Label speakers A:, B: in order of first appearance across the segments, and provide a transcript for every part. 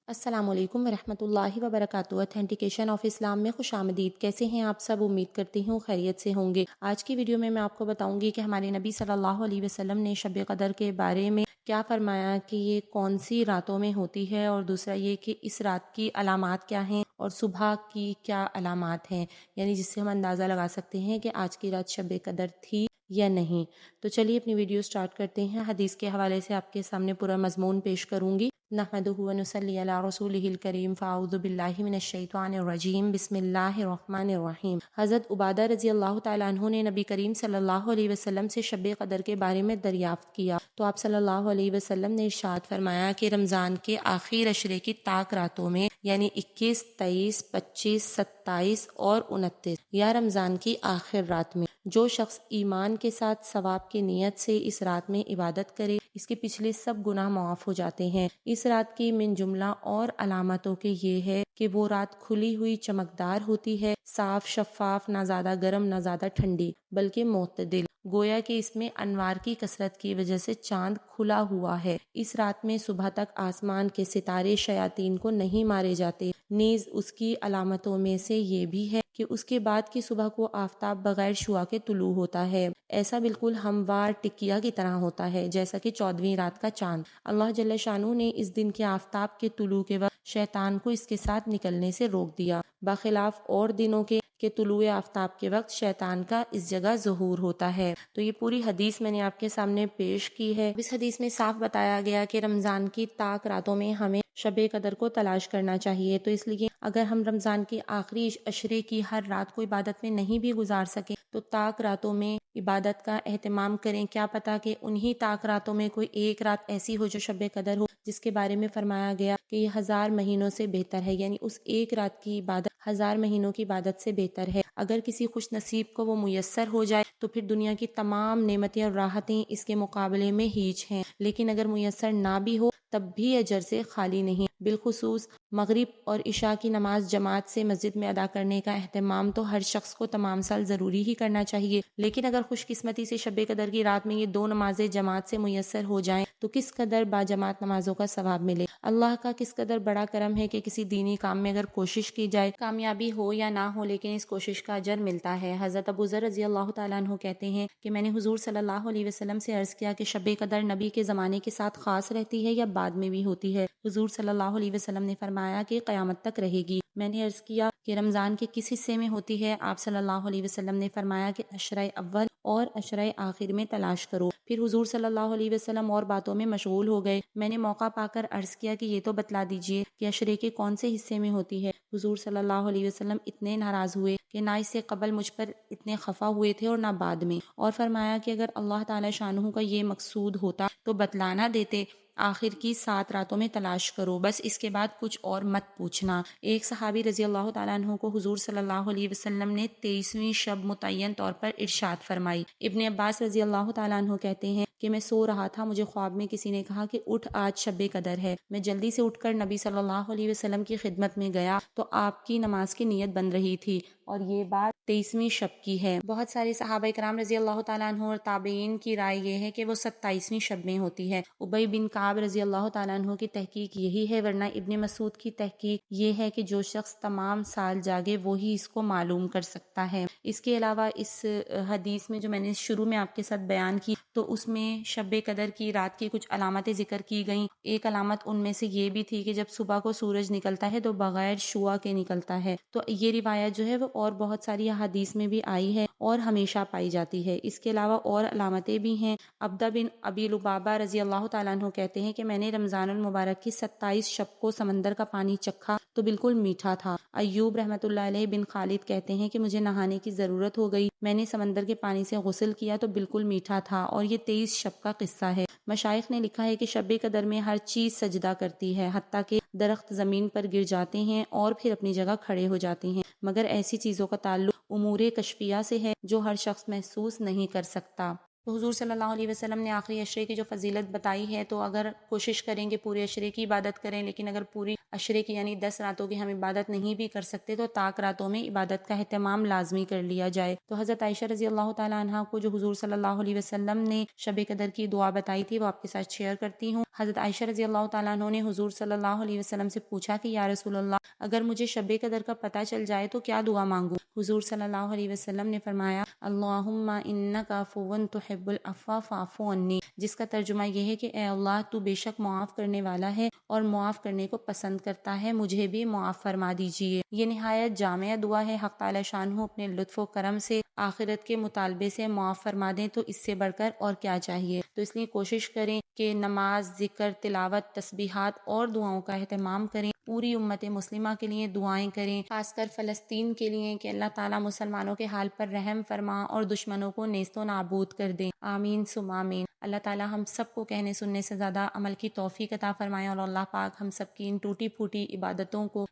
A: السلام علیکم ورحمۃ اللہ وبرکاتہ۔ اتھینٹیکیشن آف اسلام میں خوش آمدید۔ کیسے ہیں آپ سب؟ امید کرتی ہوں خیریت سے ہوں گے۔ آج کی ویڈیو میں آپ کو بتاؤں گی کہ ہمارے نبی صلی اللہ علیہ وسلم نے شب قدر کے بارے میں کیا فرمایا کہ یہ کون سی راتوں میں ہوتی ہے، اور دوسرا یہ کہ اس رات کی علامات کیا ہیں اور صبح کی کیا علامات ہیں، یعنی جس سے ہم اندازہ لگا سکتے ہیں کہ آج کی رات شب قدر تھی یا نہیں۔ تو چلیے اپنی ویڈیو سٹارٹ کرتے ہیں۔ حدیث کے حوالے سے آپ کے سامنے پورا مضمون پیش کروں گی۔ نحمدہ ونصلی علی رسولہ الکریم، فاعوذ باللہ من الشیطان الرجیم، بسم اللہ الرحمن الرحیم۔ حضرت عبادہ رضی اللہ تعالیٰ عنہ نے نبی کریم صلی اللہ علیہ وسلم سے شب قدر کے بارے میں دریافت کیا تو آپ صلی اللہ علیہ وسلم نے ارشاد فرمایا کہ رمضان کے آخری عشرے کی طاق راتوں میں، یعنی 21، 23، 25، 27 اور 29، یا رمضان کی آخر رات میں جو شخص ایمان کے ساتھ ثواب کی نیت سے اس رات میں عبادت کرے، اس کے پچھلے سب گناہ معاف ہو جاتے ہیں۔ اس رات کی من جملہ اور علامتوں کے یہ ہے کہ وہ رات کھلی ہوئی چمکدار ہوتی ہے، صاف شفاف، نہ زیادہ گرم نہ زیادہ ٹھنڈی، بلکہ معتدل، گویا کہ اس میں انوار کی کثرت کی وجہ سے چاند کھلا ہوا ہے۔ اس رات میں صبح تک آسمان کے ستارے شیاطین کو نہیں مارے جاتے۔ نیز اس کی علامتوں میں سے یہ بھی ہے کہ اس کے بعد کی صبح کو آفتاب بغیر شعاع کے طلوع ہوتا ہے، ایسا بالکل ہموار ٹکیا کی طرح ہوتا ہے جیسا کہ 14ویں رات کا چاند۔ اللہ جل شانہ نے اس دن کے آفتاب کے طلوع کے وقت شیطان کو اس کے ساتھ نکلنے سے روک دیا، بخلاف اور دنوں کے طلوع آفتاب کے وقت شیطان کا اس جگہ ظہور ہوتا ہے۔ تو یہ پوری حدیث میں نے آپ کے سامنے پیش کی ہے۔ اس حدیث میں صاف بتایا گیا کہ رمضان کی طاق راتوں میں ہمیں شب قدر کو تلاش کرنا چاہیے، تو اس لیے اگر ہم رمضان کی آخری عشرے کی ہر رات کو عبادت میں نہیں بھی گزار سکیں تو طاق راتوں میں عبادت کا اہتمام کریں۔ کیا پتہ کہ انہی طاق راتوں میں کوئی ایک رات ایسی ہو جو شب قدر ہو، جس کے بارے میں فرمایا گیا کہ یہ 1000 مہینوں سے بہتر ہے، یعنی اس ایک رات کی عبادت 1000 مہینوں کی عبادت سے بہتر ہے۔ اگر کسی خوش نصیب کو وہ میسر ہو جائے تو پھر دنیا کی تمام نعمتیں اور راحتیں اس کے مقابلے میں ہیچ ہیں، لیکن اگر میسر نہ بھی ہو تب بھی اجر سے خالی نہیں۔ بالخصوص مغرب اور عشاء کی نماز جماعت سے مسجد میں ادا کرنے کا اہتمام تو ہر شخص کو تمام سال ضروری ہی کرنا چاہیے، لیکن اگر خوش قسمتی سے شب قدر کی رات میں یہ 2 نمازیں جماعت سے میسر ہو جائیں تو کس قدر باجماعت نمازوں کا ثواب ملے۔ اللہ کا کس قدر بڑا کرم ہے کہ کسی دینی کام میں اگر کوشش کی جائے، کامیابی ہو یا نہ ہو، لیکن اس کوشش کا اجر ملتا ہے۔ حضرت ابو ذر رضی اللہ تعالیٰ عنہ کہتے ہیں کہ میں نے حضور صلی اللہ علیہ وسلم سے عرض کیا کہ شب قدر نبی کے زمانے کے ساتھ خاص رہتی ہے یا بعد میں بھی ہوتی ہے؟ حضور صلی اللہ علیہ وسلم نے فرمایا کہ قیامت تک رہے گی۔ میں نے عرض کیا کہ رمضان کے کس حصے میں ہوتی ہے؟ آپ صلی اللہ علیہ وسلم نے فرمایا کہ عشرۂ اول اور عشرۂ آخر میں تلاش کرو۔ پھر حضور صلی اللہ علیہ وسلم اور باتوں میں مشغول ہو گئے۔ میں نے موقع پا کر عرض کیا کہ یہ تو بتلا دیجئے کہ عشرے کے کون سے حصے میں ہوتی ہے؟ حضور صلی اللہ علیہ وسلم اتنے ناراض ہوئے کہ نہ اس سے قبل مجھ پر اتنے خفا ہوئے تھے اور نہ بعد میں، اور فرمایا کہ اگر اللہ تعالی شانہ کا یہ مقصود ہوتا تو بتلانا دیتے۔ آخر کی 7 راتوں میں تلاش کرو، بس اس کے بعد کچھ اور مت پوچھنا۔ ایک صحابی رضی اللہ تعالیٰ عنہ کو حضور صلی اللہ علیہ وسلم نے 23ویں شب متعین طور پر ارشاد فرمائی۔ ابن عباس رضی اللہ تعالیٰ عنہ کہتے ہیں کہ میں سو رہا تھا، مجھے خواب میں کسی نے کہا کہ اٹھ، آج شب قدر ہے۔ میں جلدی سے اٹھ کر نبی صلی اللہ علیہ وسلم کی خدمت میں گیا تو آپ کی نماز کی نیت بن رہی تھی، اور یہ بات 23ویں شب کی ہے۔ بہت سارے صحابہ کرام رضی اللہ تعالیٰ عنہ اور تابعین کی رائے یہ ہے کہ وہ 27ویں شب میں ہوتی ہے۔ ابی بن کعب رضی اللہ تعالیٰ عنہ کی تحقیق یہی ہے، ورنہ ابن مسعود کی تحقیق یہ ہے کہ جو شخص تمام سال جاگے وہی اس کو معلوم کر سکتا ہے۔ اس کے علاوہ اس حدیث میں جو میں نے شروع میں آپ کے ساتھ بیان کی تو اس میں شب قدر کی رات کی کچھ علامتیں ذکر کی گئیں۔ ایک علامت ان میں سے یہ بھی تھی کہ جب صبح کو سورج نکلتا ہے تو بغیر شعاع کے نکلتا ہے، تو یہ روایت جو ہے وہ اور بہت ساری حدیث میں بھی آئی ہے اور ہمیشہ پائی جاتی ہے۔ اس کے علاوہ اور علامتیں بھی ہیں۔ عبدہ بن ابی لبابہ رضی اللہ تعالیٰ عنہ کہتے ہیں کہ میں نے رمضان المبارک کی 27 شب کو سمندر کا پانی چکھا تو بالکل میٹھا تھا۔ ایوب رحمۃ اللہ علیہ بن خالد کہتے ہیں کہ مجھے نہانے کی ضرورت ہو گئی، میں نے سمندر کے پانی سے غسل کیا تو بالکل میٹھا تھا، اور یہ 23 شب کا قصہ ہے۔ مشائخ نے لکھا ہے کہ شب قدر میں ہر چیز سجدہ کرتی ہے، حتیٰ کہ درخت زمین پر گر جاتے ہیں اور پھر اپنی جگہ کھڑے ہو جاتے ہیں، مگر ایسی چیزوں کا تعلق امور کشفیہ سے ہے جو ہر شخص محسوس نہیں کر سکتا۔ تو حضور صلی اللہ علیہ وسلم نے آخری عشرے کی جو فضیلت بتائی ہے، تو اگر کوشش کریں کہ پورے عشرے کی عبادت کریں، لیکن اگر پوری عشرے کی یعنی 10 راتوں کی ہم عبادت نہیں بھی کر سکتے تو طاق راتوں میں عبادت کا اہتمام لازمی کر لیا جائے۔ تو حضرت عائشہ رضی اللہ تعالیٰ عنہ کو جو حضور صلی اللہ علیہ وسلم نے شب قدر کی دعا بتائی تھی وہ آپ کے ساتھ شیئر کرتی ہوں۔ حضرت عائشہ رضی اللہ تعالیٰ عنہ نے حضور صلی اللہ علیہ وسلم سے پوچھا کہ یا رسول اللہ، اگر مجھے شب قدر کا پتہ چل جائے تو کیا دعا مانگوں؟ حضور صلی اللہ علیہ وسلم نے فرمایا اللہم انک عفو تحب العفو فاعف عنی، جس کا ترجمہ یہ ہے کہ اے اللہ تو بے شک معاف کرنے والا ہے اور معاف کرنے کو پسند کرتا ہے، مجھے بھی معاف فرما دیجیے۔ یہ نہایت جامع دعا ہے۔ حق تعالی شانہ اپنے لطف و کرم سے آخرت کے مطالبے سے معاف فرما دیں تو اس سے بڑھ کر اور کیا چاہیے۔ تو اس لیے کوشش کریں کہ نماز، ذکر، تلاوت، تسبیحات اور دعاؤں کا اہتمام کریں۔ پوری امت مسلمہ کے لیے دعائیں کریں، خاص کر فلسطین کے لیے کہ اللہ تعالیٰ مسلمانوں کے حال پر رحم فرما اور دشمنوں کو نیست و نابود کر دیں۔ آمین ثم آمین۔ اللہ تعالیٰ ہم سب کو کہنے سننے سے زیادہ عمل کی توفیق عطا فرمائے، اور اللہ پاک ہم سب کی ان ٹوٹی پھوٹی عبادتوں کو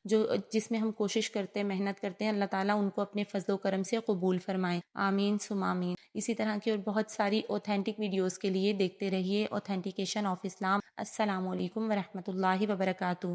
A: جس میں ہم کوشش کرتے ہیں، محنت کرتے ہیں، اللہ تعالیٰ ان کو اپنے فضل و کرم سے قبول فرمائے۔ آمین ثم آمین۔ اسی طرح کی اور بہت ساری اوتھینٹک ویڈیوز کے لیے دیکھتے رہیے اوتھینٹیکیشن آف اسلام۔ السلام علیکم ورحمۃ اللہ وبرکاتہ۔